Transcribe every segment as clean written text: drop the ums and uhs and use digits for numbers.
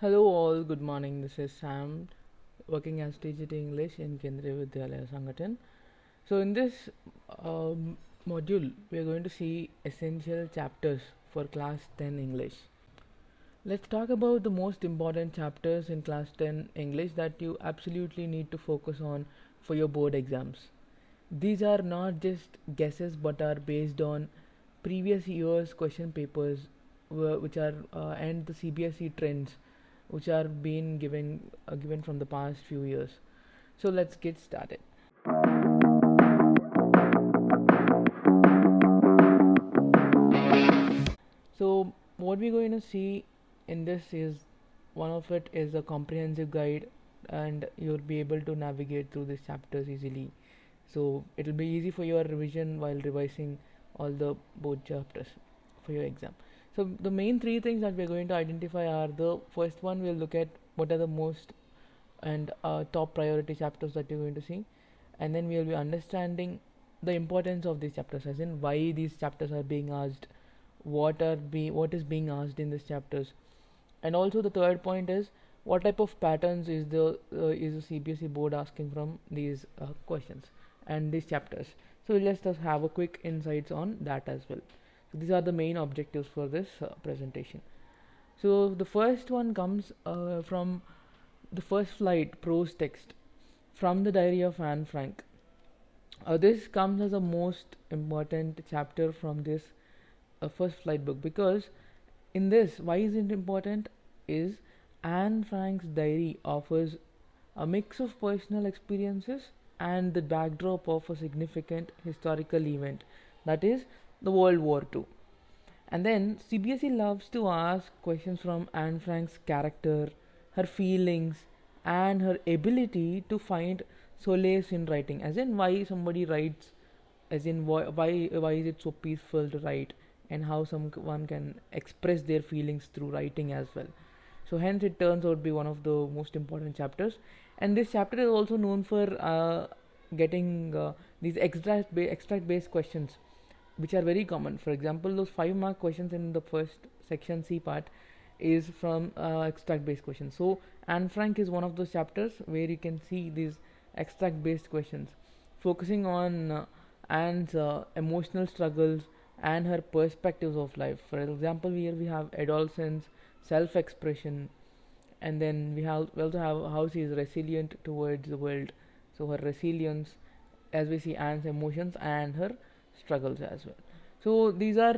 Hello all, good morning. This is Sam, working as teacher English in Kendriya Vidyalaya Sangathan. So in this module, we are going to see essential chapters for class 10 English. Let's talk about the most important chapters in class 10 English that you absolutely need to focus on for your board exams. These are not just guesses but are based on previous year's question papers which are and the CBSE trends which are being given from the past few years. So let's get started. So what we're going to see in this is one of it is a comprehensive guide, and you'll be able to navigate through these chapters easily. So it'll be easy for your revision while revising all the board chapters for your exam. So the main three things that we're going to identify are: the first one, we'll look at what are the most and top priority chapters that you're going to see, and then we'll be understanding the importance of these chapters, as in why these chapters are being asked, what is being asked in these chapters, and also the third point is what type of patterns is the CBSE board asking from these questions and these chapters. So let's just have a quick insights on that as well. So these are the main objectives for this presentation. So the first one comes from the first flight prose text from the diary of Anne Frank. This comes as a most important chapter from this first flight book, because in this, why is it important is Anne Frank's diary offers a mix of personal experiences and the backdrop of a significant historical event, that is the World War II. And then CBSE loves to ask questions from Anne Frank's character, her feelings, and her ability to find solace in writing, as in why somebody writes, as in why is it so peaceful to write, and how someone can express their feelings through writing as well. So hence it turns out to be one of the most important chapters, and this chapter is also known for getting these extract based questions, which are very common. For example, those 5-mark questions in the first section C part is from extract based questions. So Anne Frank is one of those chapters where you can see these extract based questions focusing on Anne's emotional struggles and her perspectives of life. For example, here we have adolescence, self-expression, and then we also have how she is resilient towards the world. So her resilience, as we see Anne's emotions and her struggles as well. So these are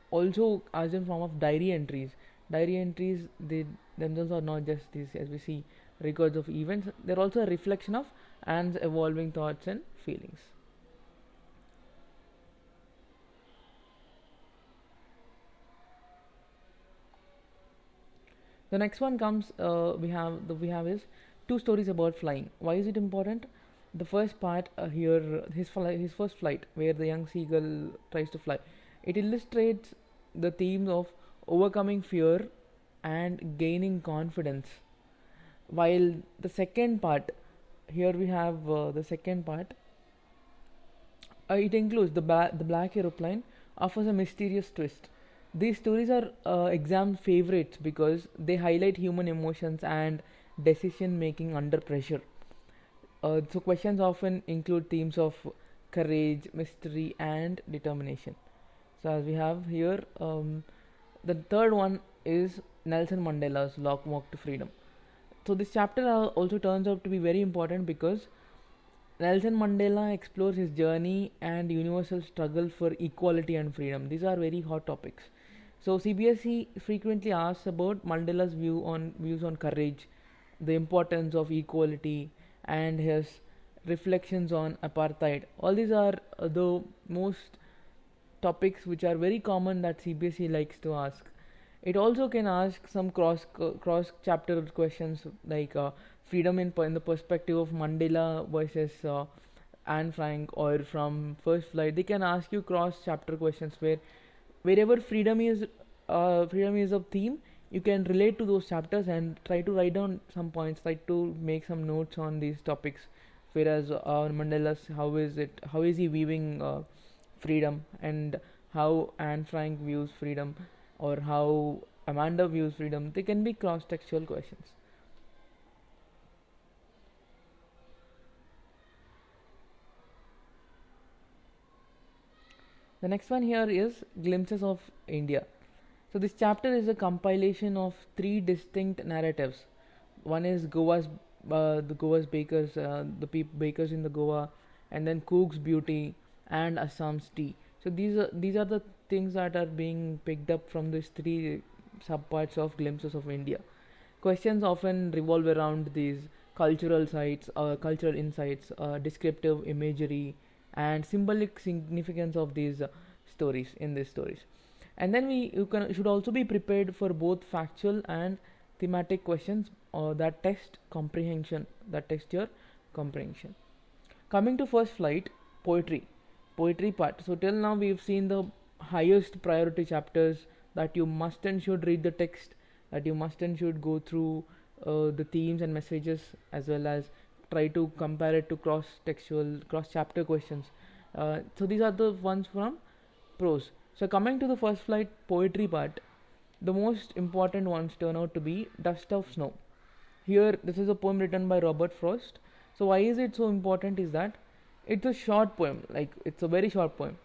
also as in form of diary entries. Diary entries, they themselves are not just these, as we see, records of events. They're also a reflection of Anne's evolving thoughts and feelings. The next one comes. We have is 2 stories about flying. Why is it important? The first part here, his first flight, where the young seagull tries to fly, it illustrates the themes of overcoming fear and gaining confidence. While the second part, here we have the second part. It includes the black aeroplane offers a mysterious twist. These stories are exam favorites because they highlight human emotions and decision making under pressure. So questions often include themes of courage, mystery, and determination. So as we have here, the third one is Nelson Mandela's Walk to Freedom. So this chapter also turns out to be very important because Nelson Mandela explores his journey and universal struggle for equality and freedom. These are very hot topics. So CBSE frequently asks about Mandela's views on courage, the importance of equality, and his reflections on apartheid. All these are the most topics which are very common that CBSE likes to ask. It also can ask some cross chapter questions like freedom in the perspective of Mandela versus Anne Frank, or from first flight. They can ask you cross chapter questions where wherever freedom is a theme, you can relate to those chapters and try to write down some points, try to make some notes on these topics. Whereas Mandela's, how is he viewing freedom, and how Anne Frank views freedom, or how Amanda views freedom. They can be cross-textual questions. The next one here is glimpses of India. So this chapter is a compilation of three distinct narratives. One is the Goa's bakers, bakers in the Goa, and then Cook's beauty and Assam's tea. So these are the things that are being picked up from these three subparts of glimpses of India. Questions often revolve around these cultural insights, descriptive imagery, and symbolic significance of these stories in these stories. And then should also be prepared for both factual and thematic questions that test your comprehension. Coming to first flight, poetry part. So till now we've seen the highest priority chapters, that you must and should read the text, that you must and should go through the themes and messages, as well as try to compare it to cross chapter questions. So these are the ones from prose. So coming to the first flight poetry part, the most important ones turn out to be Dust of Snow. Here, this is a poem written by Robert Frost. So why is it so important is that it's a short poem, like it's a very short poem,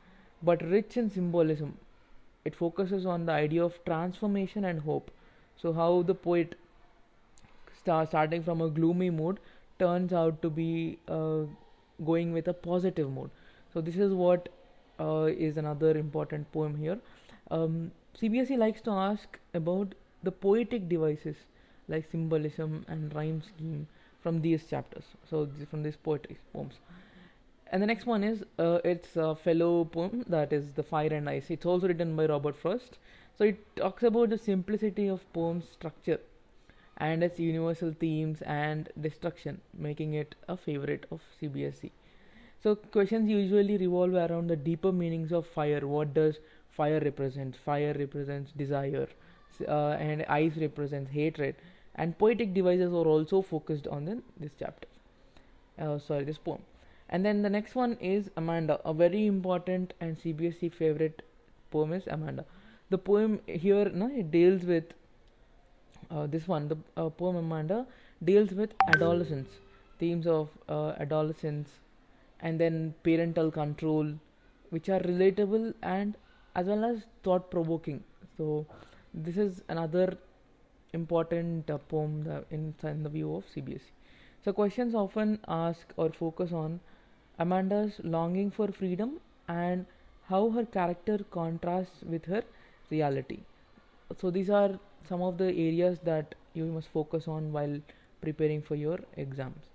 but rich in symbolism. It focuses on the idea of transformation and hope. So how the poet starting from a gloomy mood turns out to be going with a positive mood. So this is what is another important poem here. CBSE likes to ask about the poetic devices like symbolism and rhyme scheme from these chapters. So from these poetry poems. And the next one is it's a fellow poem, that is The Fire and Ice. It's also written by Robert Frost. So it talks about the simplicity of poem structure and its universal themes and destruction, making it a favorite of CBSE. So questions usually revolve around the deeper meanings of fire. What does fire represent? Fire represents desire, and ice represents hatred. And poetic devices are also focused on this chapter. This poem. And then the next one is Amanda. A very important and CBSE favorite poem is Amanda. The poem here, it deals with the poem Amanda deals with adolescence, themes of adolescence, and then parental control, which are relatable and as well as thought provoking. So this is another important poem in the view of CBSE. So questions often ask or focus on Amanda's longing for freedom and how her character contrasts with her reality. So these are some of the areas that you must focus on while preparing for your exams.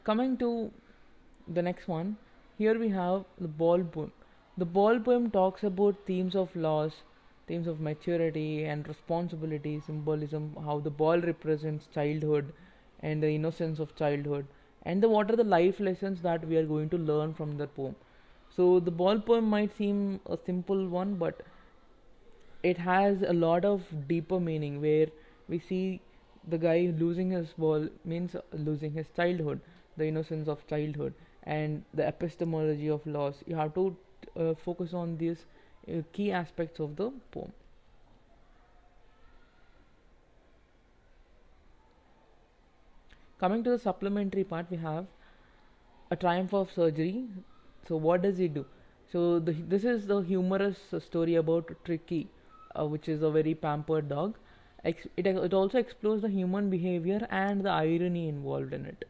Coming to the next one, here we have the ball poem. The ball poem talks about themes of loss, themes of maturity and responsibility, symbolism, how the ball represents childhood and the innocence of childhood, and what are the life lessons that we are going to learn from the poem. So the ball poem might seem a simple one, but it has a lot of deeper meaning, where we see the guy losing his ball means losing his childhood, the innocence of childhood, and the epistemology of loss. You have to focus on these key aspects of the poem. Coming to the supplementary part, we have A Triumph of Surgery. So what does he do? So this is the humorous story about Tricky, which is a very pampered dog. It also explores the human behavior and the irony involved in it.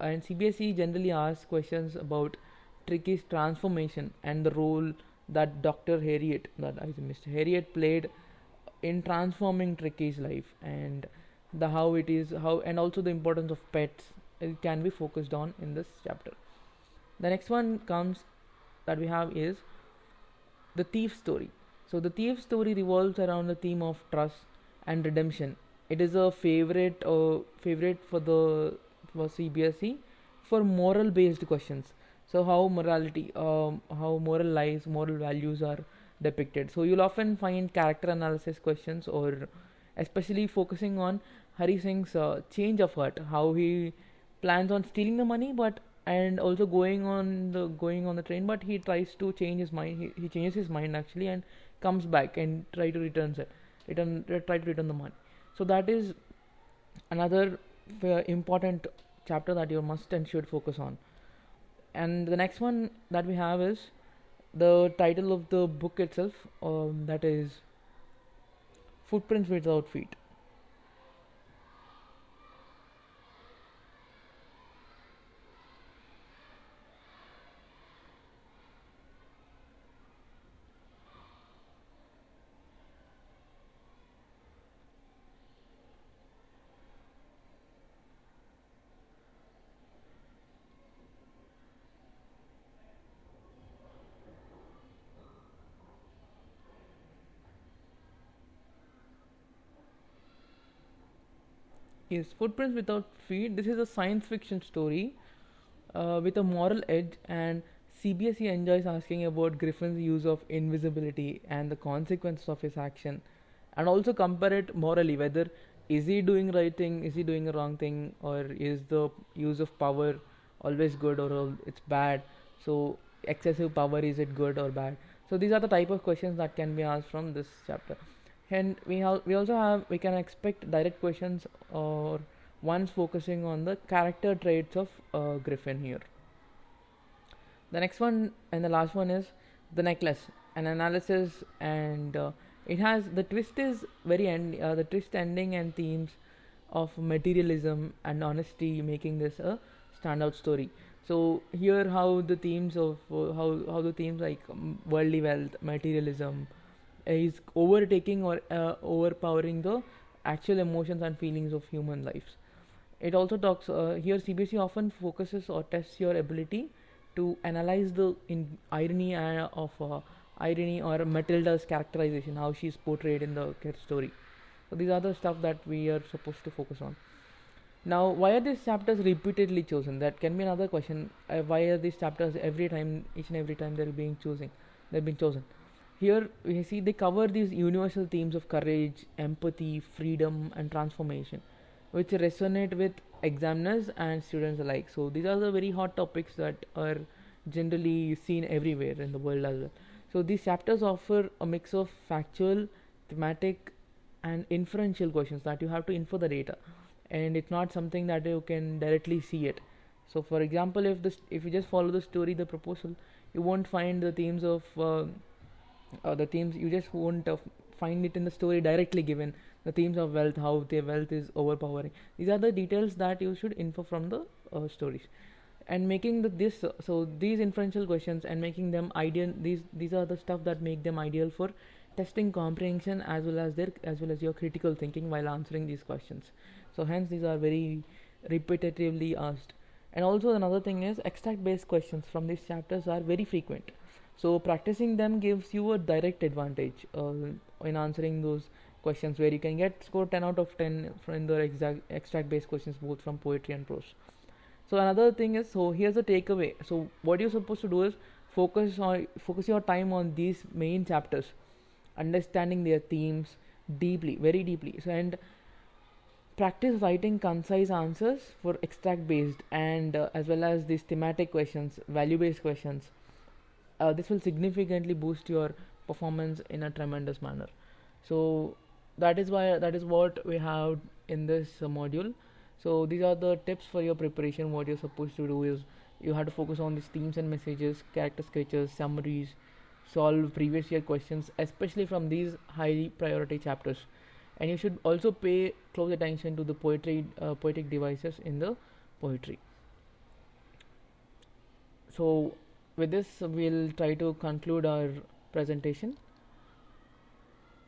And CBSE generally asks questions about Tricky's transformation and the role that Dr. Harriet, Mr. Harriet, played in transforming Tricky's life, and and also the importance of pets can be focused on in this chapter. The next one that we have is The Thief Story. So the thief story revolves around the theme of trust and redemption. It is a favorite for CBSE for moral based questions. So how moral lies, moral values are depicted. So you'll often find character analysis questions, or especially focusing on Hari Singh's change of heart, how he plans on stealing the money, but and also going on the train, but he tries to change his mind. He changes his mind actually and comes back and try to return the money. So that is another important chapter that you must and should focus on. And the next one that we have is the title of the book itself, that is Footprints Without Feet. Yes, Footprints Without Feet. This is a science fiction story with a moral edge, and CBSE enjoys asking about Griffin's use of invisibility and the consequences of his action, and also compare it morally, whether is he doing right thing, is he doing a wrong thing, or is the use of power always good or it's bad. So excessive power, is it good or bad? So these are the type of questions that can be asked from this chapter. And we can expect direct questions or ones focusing on the character traits of Griffin here. The next one and the last one is the necklace, an analysis, and it has the twist is the twist ending and themes of materialism and honesty, making this a standout story. So here, how the themes of how the themes like worldly wealth, materialism, is overtaking or overpowering the actual emotions and feelings of human lives. It also talks here. CBSE often focuses or tests your ability to analyze the irony of irony or Matilda's characterization, how she's portrayed in the story. So these are the stuff that we are supposed to focus on. Now, why are these chapters repeatedly chosen? That can be another question. Why are these chapters each and every time they're being chosen? Here we see they cover these universal themes of courage, empathy, freedom, and transformation, which resonate with examiners and students alike. So these are the very hot topics that are generally seen everywhere in the world as well. So these chapters offer a mix of factual, thematic, and inferential questions that you have to infer the data, and it's not something that you can directly see it. So for example, if you just follow the story, the proposal, you won't find the themes of you just won't find it in the story directly given. The themes of wealth, how their wealth is overpowering, these are the details that you should infer from the stories, and making these inferential questions and making them ideal. These are the stuff that make them ideal for testing comprehension as well as your critical thinking while answering these questions. So hence these are very repetitively asked. And also another thing is extract based questions from these chapters are very frequent. So practicing them gives you a direct advantage in answering those questions, where you can get score 10 out of 10 from the extract based questions, both from poetry and prose. So another thing is, so here's the takeaway. So what you're supposed to do is focus your time on these main chapters, understanding their themes deeply, very deeply. So and practice writing concise answers for extract based and as well as these thematic questions, value based questions. This will significantly boost your performance in a tremendous manner. So that is what we have in this module. So these are the tips for your preparation. What you're supposed to do is you have to focus on these themes and messages, character sketches, summaries, solve previous year questions, especially from these high priority chapters. And you should also pay close attention to the poetic devices in the poetry. So with this, we'll try to conclude our presentation.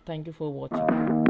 Thank you for watching.